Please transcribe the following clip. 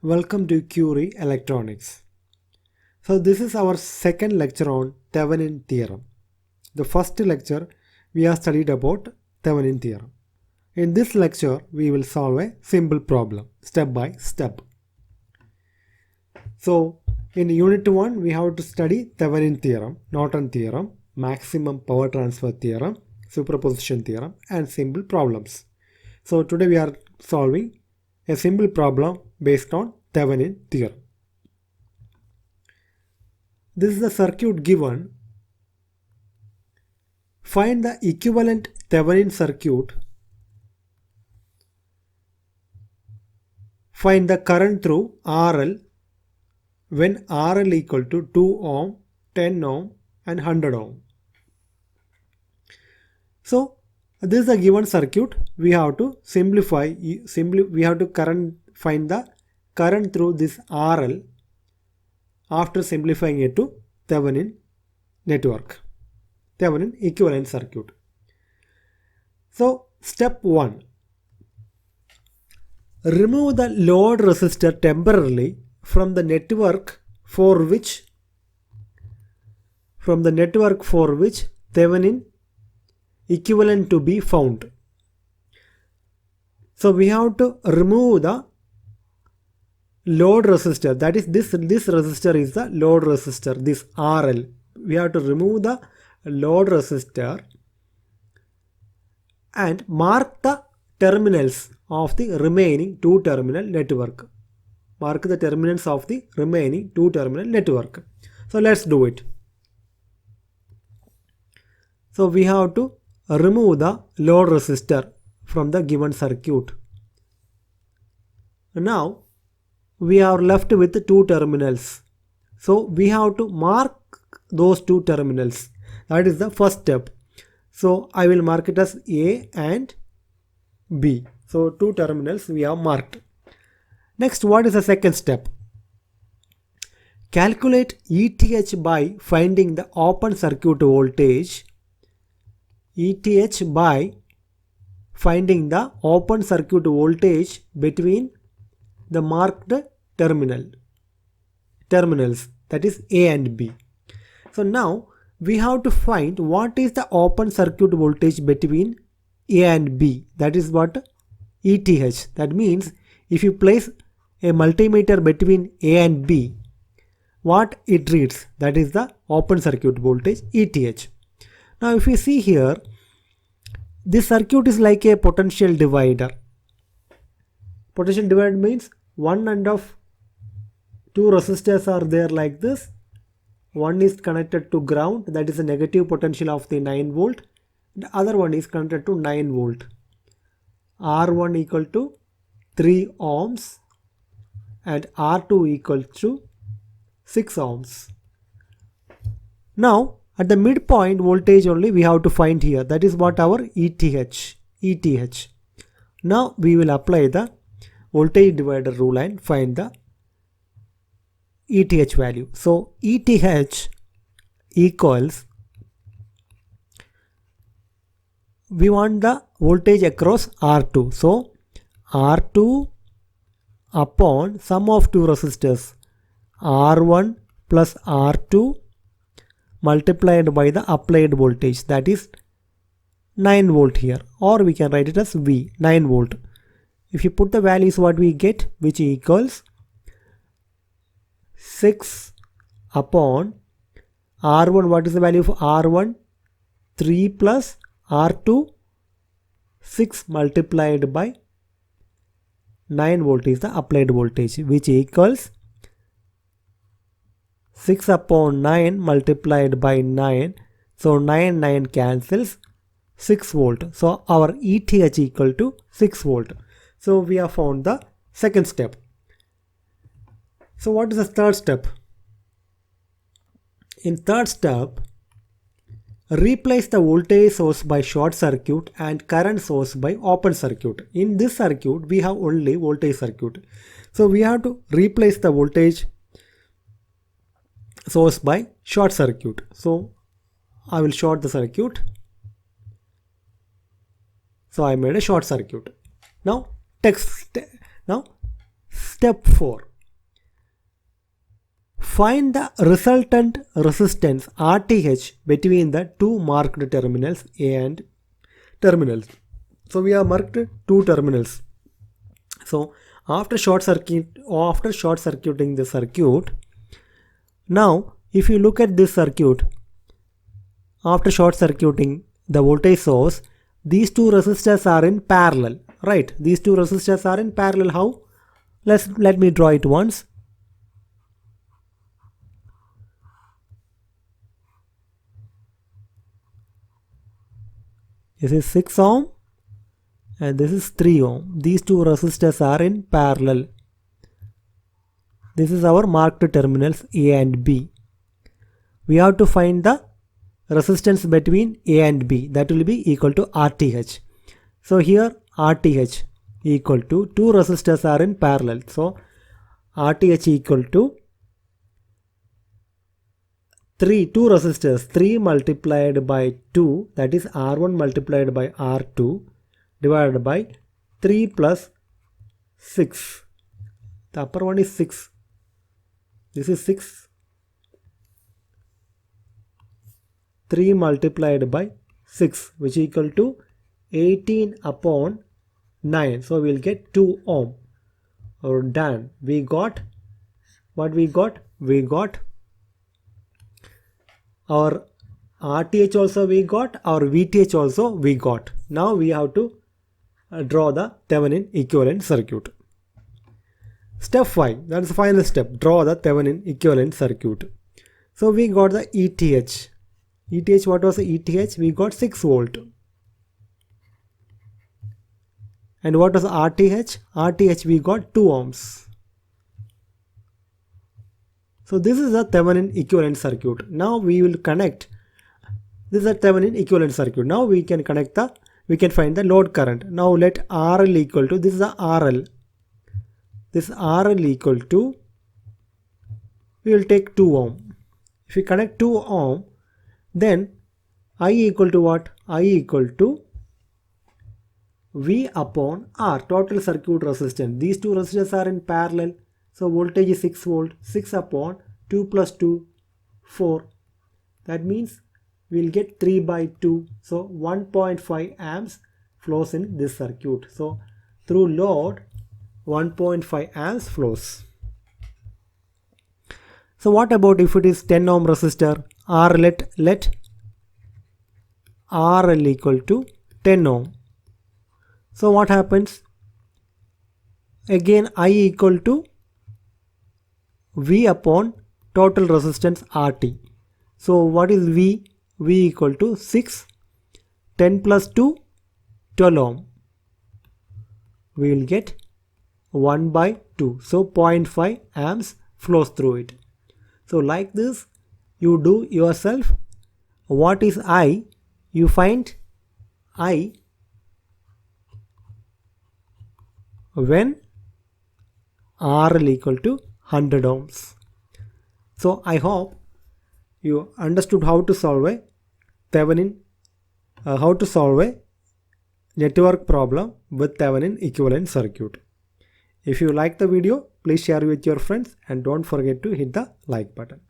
Welcome to Curie Electronics. So this is our second lecture on Thevenin theorem. The first lecture we have studied about Thevenin theorem. In this lecture we will solve a simple problem step by step. So in unit 1 we have to study Thevenin theorem, Norton theorem, maximum power transfer theorem, superposition theorem and simple problems. So today we are solving a simple problem based on Thevenin theorem. This is the circuit given. Find the equivalent Thevenin circuit. Find the current through RL when RL equal to 2 ohm, 10 ohm and 100 ohm. So this is a given circuit. We have to simplify. We have to find the current through this RL after simplifying it to Thevenin network, Thevenin equivalent circuit. So step 1. Remove the load resistor temporarily from the network for which Thevenin equivalent to be found. So we have to remove the load resistor, that is this resistor is the load resistor, this RL. We have to remove the load resistor and mark the terminals of the remaining two terminal network. Mark the terminals of the remaining two terminal network. So let's do it. So we have to remove the load resistor from the given circuit. Now we are left with two terminals. So we have to mark those two terminals. That is the first step. So I will mark it as A and B. So two terminals we have marked. Next, what is the second step? Calculate ETH by finding the open circuit voltage. ETH by finding the open circuit voltage between the marked terminals, that is A and B. So now we have to find what is the open circuit voltage between A and B. That is what? ETH. That means if you place a multimeter between A and B, what it reads, that is the open circuit voltage ETH. Now if you see here, this circuit is like a potential divider. Potential divider means one end of two resistors are there like this. One is connected to ground, that is a negative potential of the 9 volt. The other one is connected to 9 volt. R1 equal to 3 ohms and R2 equal to 6 ohms. Now at the midpoint voltage only we have to find here. That is what our ETH. Now we will apply the voltage divider rule and find the ETH value. So ETH equals, we want the voltage across R2. So R2 upon sum of two resistors, R1 plus R2 multiplied by the applied voltage, that is 9 volt here, or we can write it as V, 9 volt. If you put the values, what we get, which equals 6 upon R1. What is the value of R1? 3 plus R2, 6 multiplied by 9 volt is the applied voltage, which equals 6 upon 9 multiplied by 9. So 9 cancels, 6 volt. So our ETH equal to 6 volt. So we have found the second step. So what is the third step? In third step, replace the voltage source by short circuit and current source by open circuit. In this circuit, we have only voltage circuit. So we have to replace the voltage source by short circuit. So I will short the circuit. So I made a short circuit. Now step 4. Find the resultant resistance RTH between the two marked terminals A and terminals. So we have marked two terminals. So after short circuiting the circuit, now if you look at this circuit, after short circuiting the voltage source, these two resistors are in parallel, right? These two resistors are in parallel. How? Let me draw it once. This is 6 ohm and this is 3 ohm. These two resistors are in parallel. This is our marked terminals A and B. We have to find the resistance between A and B, that will be equal to RTH. So here RTH equal to two resistors are in parallel. So RTH equal to two resistors, 3 multiplied by 2, that is R1 multiplied by R2 divided by 3 plus 6. The upper one is 6. This is 6. 3 multiplied by 6, which is equal to 18 upon 9. So we will get 2 ohm. Or done. We got what we got? We got our RTH also we got, our VTH also we got. Now we have to draw the Thevenin equivalent circuit. Step 5, that is the final step. Draw the Thevenin equivalent circuit. So we got the ETH. ETH, what was the ETH? We got 6 volt. And what was the RTH? RTH we got 2 ohms. So this is the Thevenin equivalent circuit. Now we will connect. This is a Thevenin equivalent circuit. Now we can find the load current. Now let RL equal to, this is the RL. This RL equal to, we will take 2 ohm. If we connect 2 ohm, then I equal to what? I equal to V upon R, total circuit resistance. These two resistors are in parallel. So voltage is 6 volt, 6 upon 2 plus 2, 4. That means we will get 3 by 2. So 1.5 amps flows in this circuit. So through load, 1.5 amps flows. So what about if it is 10 ohm resistor? Let RL equal to 10 ohm. So what happens? Again I equal to V upon total resistance RT. So what is V? V equal to 6, 10 plus 2, 12 ohm. We will get 1 by 2. So 0.5 amps flows through it. So like this you do yourself. What is I? You find I when RL equal to 100 ohms. So I hope you understood how to solve a network problem with Thevenin equivalent circuit. If you like the video, please share with your friends and don't forget to hit the like button.